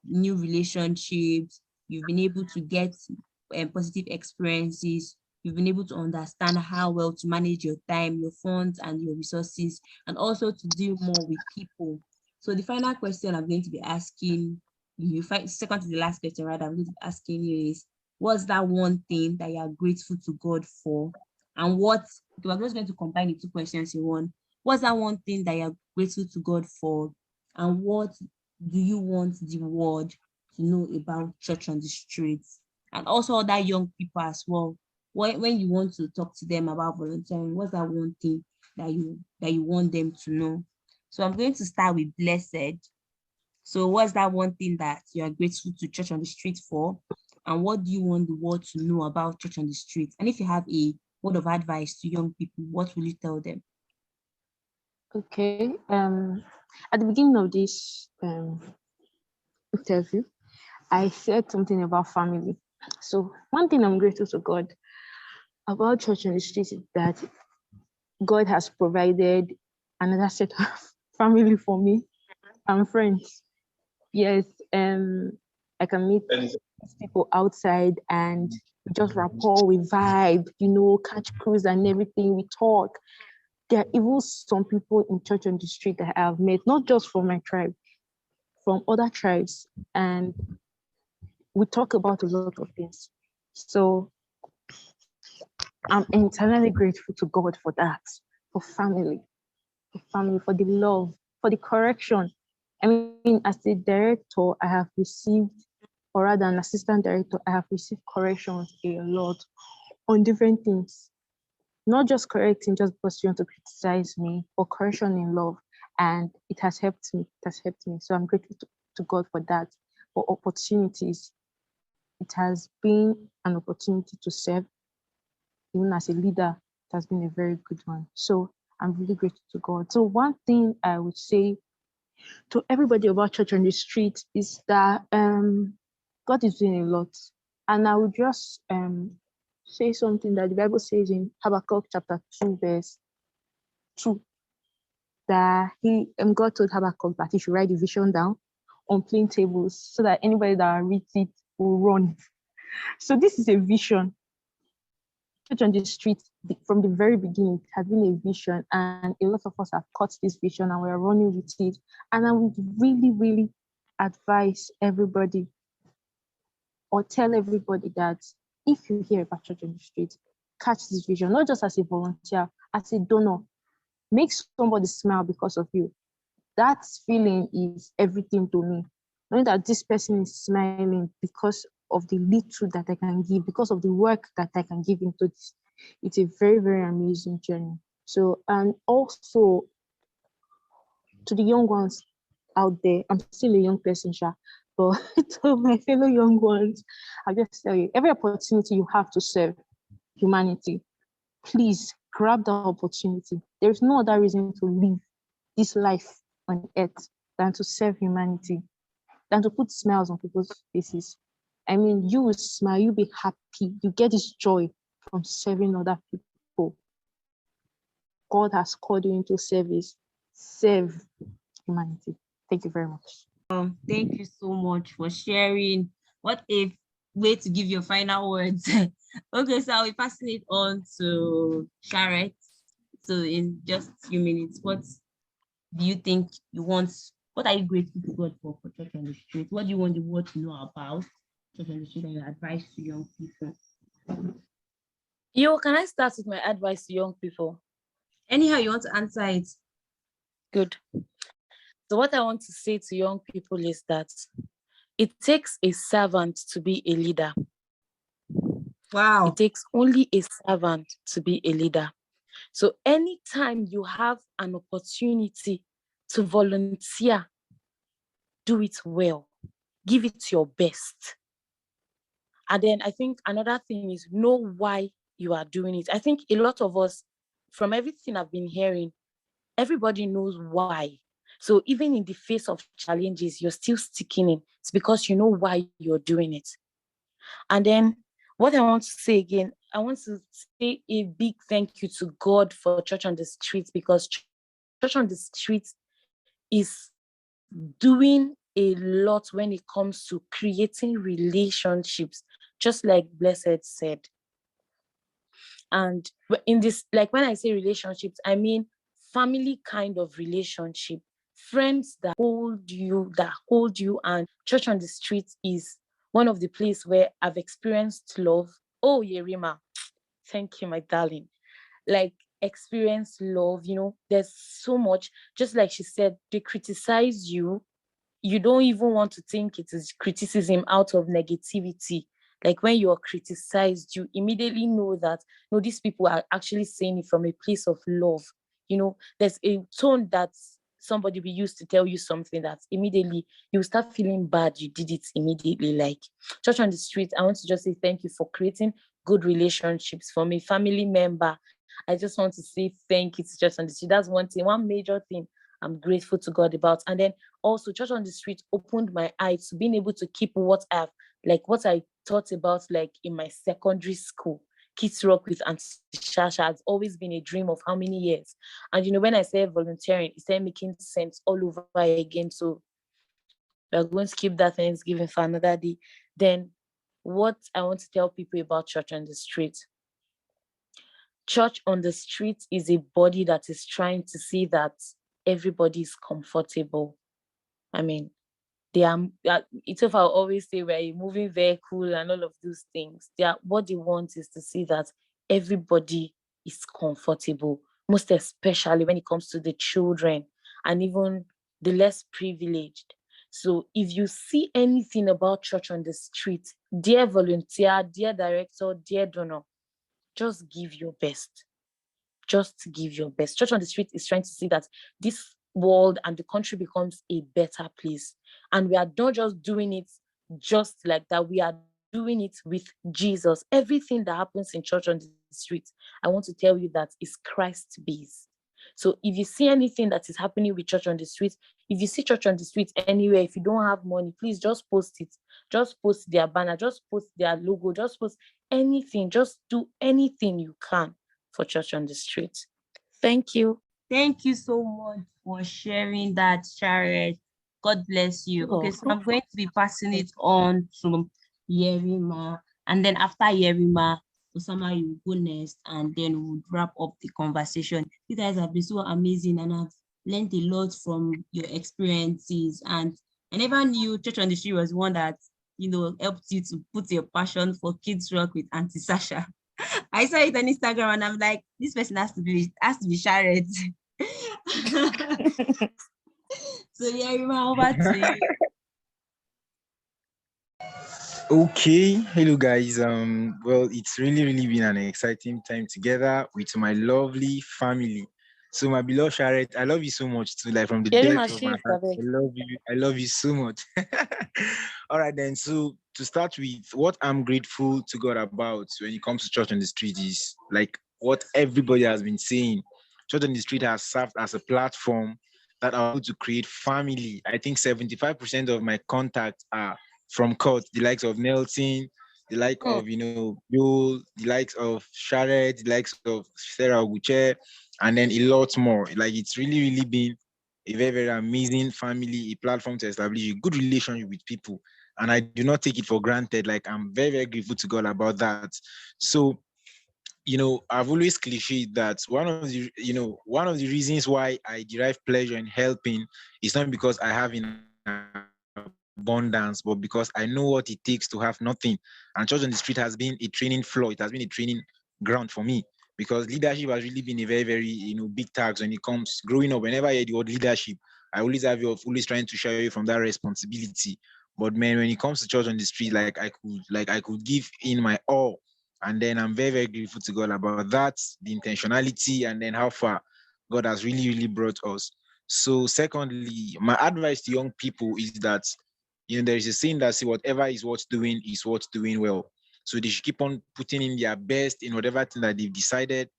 new relationships, you've been able to get positive experiences, you've been able to understand how well to manage your time, your funds, and your resources, and also to deal more with people. So the final question I'm going to be asking you, second to the last question, rather, I'm going to be asking you is, what's that one thing that you are grateful to God for? And we're just going to combine the two questions in one. What's that one thing that you're grateful to God for? And what do you want the world to know about Church on the Streets? And also other young people as well. When you want to talk to them about volunteering, what's that one thing that you want them to know? So I'm going to start with Blessed. So what's that one thing that you are grateful to Church on the Street for? And what do you want the world to know about Church on the Street? And if you have a word of advice to young people, what will you tell them? Okay. At the beginning of this interview, I said something about family. So one thing I'm grateful to God about Church on the Street is that God has provided another set of family for me and friends. Yes, I can meet people outside and we just rapport, we vibe, catch crews and everything, we talk. There are even some people in Church on the Street that I have met, not just from my tribe, from other tribes, and we talk about a lot of things. So I'm eternally grateful to God for that, for the love, for the correction. I mean, as a director, I have received, or rather an assistant director, I have received corrections a lot on different things. Not just correcting just because you want to criticize me, or correction in love. And it has helped me. It has helped me. So I'm grateful to God for that, for opportunities. It has been an opportunity to serve. Even as a leader, it has been a very good one. So I'm really grateful to God. So one thing I would say to everybody about Church on the Street is that God is doing a lot. And I would just say something that the Bible says in Habakkuk chapter 2, verse 2, that God told Habakkuk that he should write the vision down on plain tables so that anybody that reads it will run. So this is a vision. Church on the Street, from the very beginning, it has been a vision, and a lot of us have caught this vision and we're running with it. And I would really, really advise everybody or tell everybody that if you hear about Church on the Street, catch this vision, not just as a volunteer, as a donor. Make somebody smile because of you. That feeling is everything to me. Knowing that this person is smiling because of the little that I can give, because of the work that I can give into this. It's a very, very amazing journey. So, and also to the young ones out there, I'm still a young person, but to my fellow young ones, I just tell you, every opportunity you have to serve humanity, please grab that opportunity. There's no other reason to live this life on earth than to serve humanity, than to put smiles on people's faces. I mean, you will smile, you'll be happy, you get this joy from serving other people. God has called you into service. Serve humanity. Thank you very much. Thank you so much for sharing. What a way to give your final words. Okay, so I'll be passing it on to Sharrett. So in just a few minutes, what do you think you want? What are you grateful to God for Church on the Street? What do you want the world to know about Church on the Street and your advice to young people? Can I start with my advice to young people? Anyhow you want to answer it. Good. So what I want to say to young people is that it takes a servant to be a leader. Wow. It takes only a servant to be a leader. So anytime you have an opportunity to volunteer, do it well. Give it your best. And then I think another thing is know why you are doing it. I think a lot of us, from everything I've been hearing, everybody knows why. So even in the face of challenges, you're still sticking in. It's because you know why you're doing it. And then what I want to say again, I want to say a big thank you to God for Church on the Street, because Church on the Street is doing a lot when it comes to creating relationships, just like Blessed said. And in this, like when I say relationships, I mean family kind of relationship, friends that hold you, and Church on the Street is one of the places where I've experienced love. Oh, Yerima, thank you, my darling. Like, experience love. There's so much. Just like she said, they criticize you. You don't even want to think it is criticism out of negativity. Like when you're criticized, you immediately know that no, these people are actually saying it from a place of love. There's a tone that somebody will use to tell you something that immediately you start feeling bad. You did it immediately. Like Church on the Street, I want to just say thank you for creating good relationships for me, family member. I just want to say thank you to Church on the Street. That's one thing, one major thing I'm grateful to God about. And then also Church on the Street opened my eyes to being able to keep what I thought about like in my secondary school. Kids Rock with Auntie Shasha has always been a dream of how many years. And when I started volunteering, it started making sense all over again. So we're going to keep that Thanksgiving for another day. Then what I want to tell people about Church on the Street. Church on the Street is a body that is trying to see that everybody is comfortable. I mean, it's if I always say we're a moving vehicle and all of those things. What they want is to see that everybody is comfortable, most especially when it comes to the children and even the less privileged. So if you see anything about Church on the Street, dear volunteer, dear director, dear donor, just give your best. Just give your best. Church on the Street is trying to see that this world and the country becomes a better place. And we are not just doing it just like that. We are doing it with Jesus. Everything that happens in Church on the Street, I want to tell you that is Christ-based. So if you see anything that is happening with Church on the Street, if you see Church on the Street anywhere, if you don't have money, please just post it. Just post their banner, just post their logo, just post anything. Just do anything you can for Church on the Street. Thank you. Thank you so much for sharing that, Sharrett. God bless you. Okay, so I'm going to be passing it on to Yerima. And then after Yerima, Osama, you go next, and then we'll wrap up the conversation. You guys have been so amazing, and I've learned a lot from your experiences. And I never knew Church on the Street was one that, helped you to put your passion for Kids Rock with Auntie Sasha. I saw it on Instagram and I'm like, this person has to be Sharrett. So Yerima, over to you. Okay, hello guys. Well, it's really been an exciting time together with my lovely family. So my beloved Sharrett, I love you so much too. Like from the Yerima, depth of my shift, heart, abeg. I love you so much. All right then. So to start with, what I'm grateful to God about when it comes to Church on the Street is like what everybody has been saying. Church on the Street has served as a platform that are able to create family. I think 75% of my contacts are from court, the likes of Nelson, the like of Bill, the likes of Sharrett, the likes of Sarah Oguche, and then a lot more. Like it's really been a very amazing family, a platform to establish a good relationship with people. And I do not take it for granted. Like I'm very grateful to God about that. So I've always cliched that one of the reasons why I derive pleasure in helping is not because I have in abundance, but because I know what it takes to have nothing. And Church on the Street has been a training floor. It has been a training ground for me because leadership has really been a very big task when it comes growing up. Whenever I hear the word leadership, I always have you always trying to shy away from that responsibility. But man, when it comes to Church on the Street, I could give in my all. And then I'm very grateful to God about that, the intentionality, and then how far God has really brought us. So secondly, my advice to young people is that there is a saying that say whatever is worth doing is worth doing well. So they should keep on putting in their best in whatever thing that they've decided,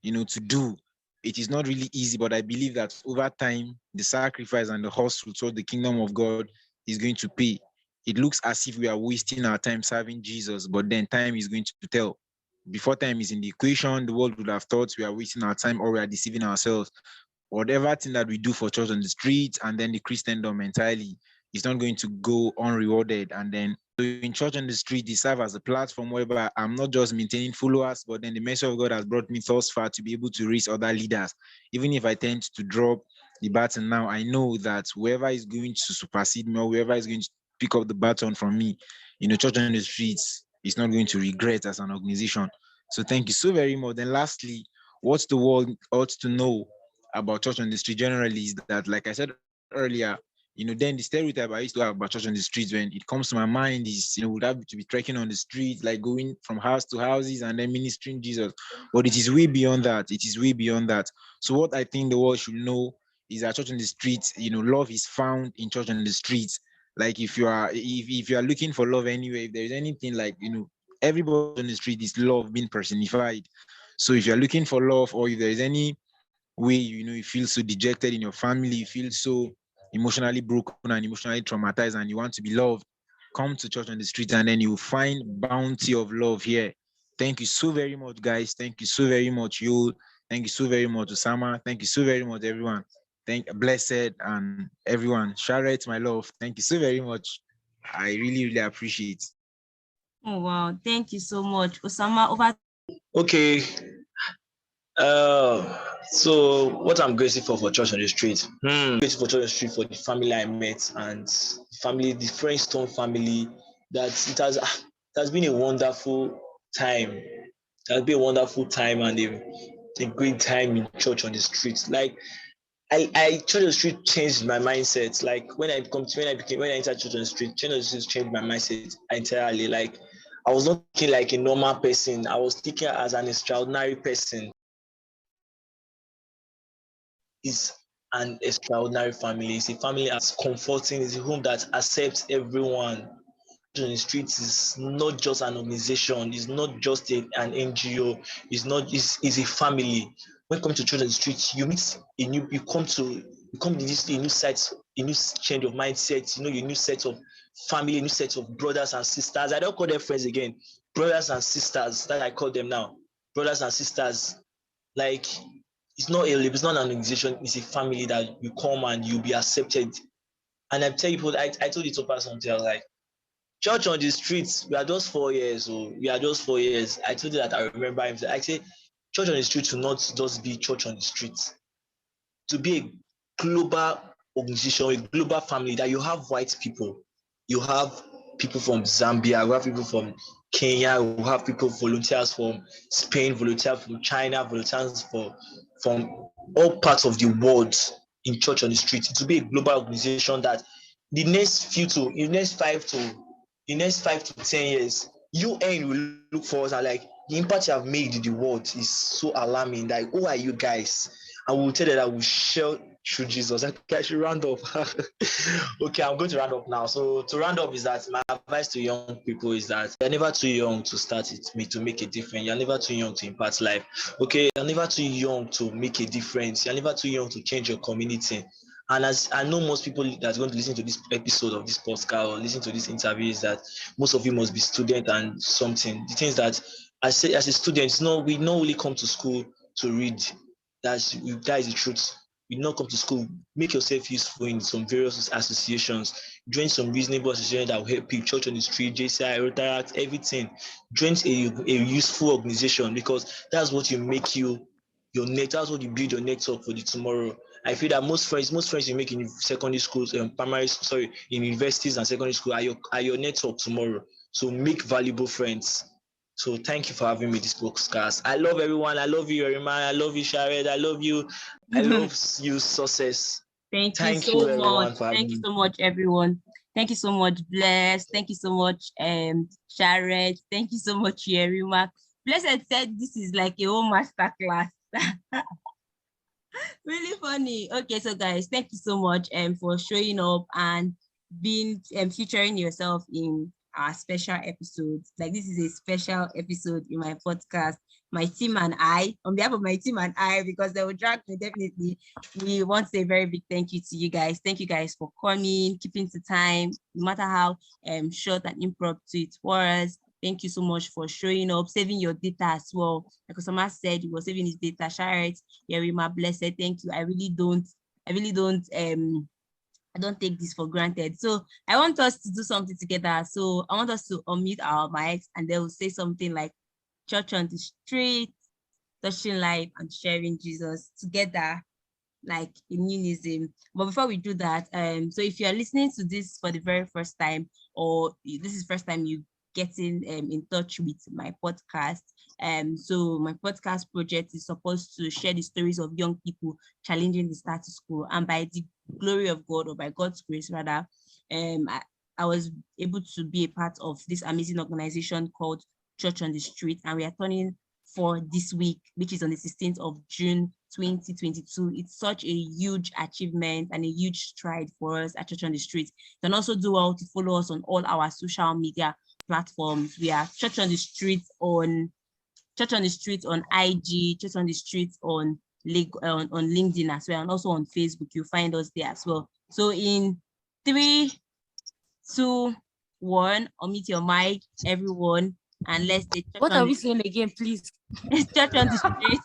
to do. It is not really easy, but I believe that over time, the sacrifice and the hustle towards the kingdom of God is going to pay. It looks as if we are wasting our time serving Jesus, but then time is going to tell. Before time is in the equation, the world would have thought we are wasting our time or we are deceiving ourselves. Whatever thing that we do for Church on the Street and then the Christendom entirely is not going to go unrewarded. And then in Church on the Street, they serve as a platform whereby I'm not just maintaining followers, but then the mercy of God has brought me thus far to be able to reach other leaders. Even if I tend to drop the baton now, I know that whoever is going to supersede me or whoever is going to pick up the baton from me, Church on the Streets is not going to regret as an organization. So thank you so very much. Then lastly, what the world ought to know about church on the street generally is that, like I said earlier, then the stereotype I used to have about church on the streets when it comes to my mind is, would have to be trekking on the street, like going from house to houses and then ministering Jesus. But it is way beyond that. It is way beyond that. So what I think the world should know is that church on the streets, love is found in church on the streets. Like if you are looking for love anyway, if there's anything like, everybody on the street is love being personified. So if you're looking for love, or if there's any way, you feel so dejected in your family, you feel so emotionally broken and emotionally traumatized, and you want to be loved, come to church on the street and then you find bounty of love here. Thank you so very much, guys. Thank you so very much, you. Thank you so very much, Osama. Thank you so very much, everyone. Thank Blessed and everyone. Sharrett, my love. Thank you so very much. I really, really appreciate. Oh wow, thank you so much, Osama. Over. Okay. So what I'm grateful for church on the street. Grateful for church on the street for the family I met and the Friendstone family. That it has been a wonderful time. It has been a wonderful time and a great time in church on the street. Like I church on the street changed my mindset. Like when I entered church on the street, church on the street changed my mindset entirely. Like I was not thinking like a normal person. I was thinking as an extraordinary person. Is an extraordinary family. It's a family that's comforting. It's a home that accepts everyone. On the streets is not just an organization. It's not just an NGO. It's a family. When you come to church on the street, you meet a new. You come to this a new set, a new change of mindset. A new set of family, a new set of brothers and sisters. I don't call them friends again. Brothers and sisters. That I call them now. Brothers and sisters. Like it's not an organization, it's a family that you come and you'll be accepted. And I tell people, I told the top person something, I was like, church on the streets, we are just 4 years, we are just 4 years. I told you that I remember him. I say, church on the street will not just be church on the streets. To be a global organization, a global family, that you have white people, you have people from Zambia, you have people from Kenya, you have people volunteers from Spain, volunteers from China, volunteers from all parts of the world in church on the street. It will be a global organization that the next 5 to 10 years, UN will look for us and like the impact you have made in the world is so alarming. Like, who are you guys? And we'll tell them that we share through Jesus. Okay, I should round up. Okay, I'm going to round up now. So to round up is that my advice to young people is that you're never too young to start it, to make a difference. You're never too young to impact life. Okay, you're never too young to make a difference. You're never too young to change your community. And as I know most people that's going to listen to this episode of this podcast or listen to this interview is that most of you must be student and something. The things that I say as a student, we don't really come to school to read. That is the truth. You not come to school, make yourself useful in some various associations. Join some reasonable associations that will help you. Church on the street, JCI, Rotaract, everything. Join a useful organization because that's what you make your net. That's what you build your network for the tomorrow. I feel that most friends you make in secondary schools, in universities and secondary school are your network tomorrow. So make valuable friends. So thank you for having me this podcast. I love everyone. I love you, Yerima. I love you, Sharrett. I love you. I love you, Success. Thank you so much. Thank you so much, everyone. Thank you so much, Bless. Thank you so much, Sharrett. Thank you so much, Yerima. Blessed said this is like a whole master class. Really funny. Okay, so guys, thank you so much for showing up and being featuring yourself in our special episodes. Like this is a special episode in my podcast. My team and I, on behalf of my team and I, because they will drag me definitely, we want to say a very big thank you to you guys. Thank you guys for coming, keeping to time, no matter how short and impromptu it was. Thank you so much for showing up, saving your data as well. Like Osama said, he was saving his data. Sharrett, Yerima, Blessed, thank you. I don't take this for granted. So I want us to do something together. So I want us to unmute our mics and they will say something like church on the street, touching life and sharing Jesus together, like in unison. But before we do that, so if you're listening to this for the very first time, or this is the first time you getting in touch with my podcast, So my podcast project is supposed to share the stories of young people challenging the status quo, and by the glory of God, or by God's grace rather, I was able to be a part of this amazing organization called Church on the Street, and we are turning for this week, which is on the 16th of June 2022. It's such a huge achievement and a huge stride for us at Church on the Street. You can also do well to follow us on all our social media platforms. We are Church on the Street on IG, Church on the Street on LinkedIn as well, and also on Facebook. You'll find us there as well. So in 3, 2, 1, unmute your mic, everyone, and let's say what are we saying again, please? Church on the Street.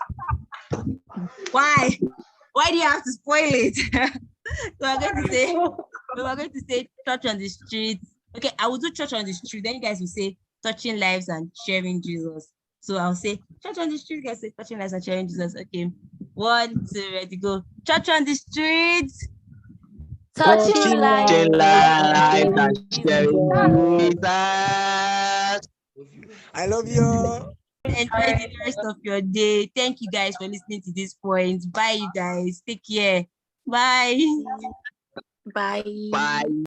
Why do you have to spoil it? So we're going to say Church on the Street. Okay, I will do Church on the Street, then you guys will say touching lives and sharing Jesus. So I'll say Church on the Street, you guys say touching lives and sharing Jesus. Okay, 1, 2, ready, go. Church on the Street. Touching lives and sharing Jesus. I love you. Enjoy the rest of your day. Thank you guys for listening to this point. Bye, you guys. Take care. Bye. Bye. Bye.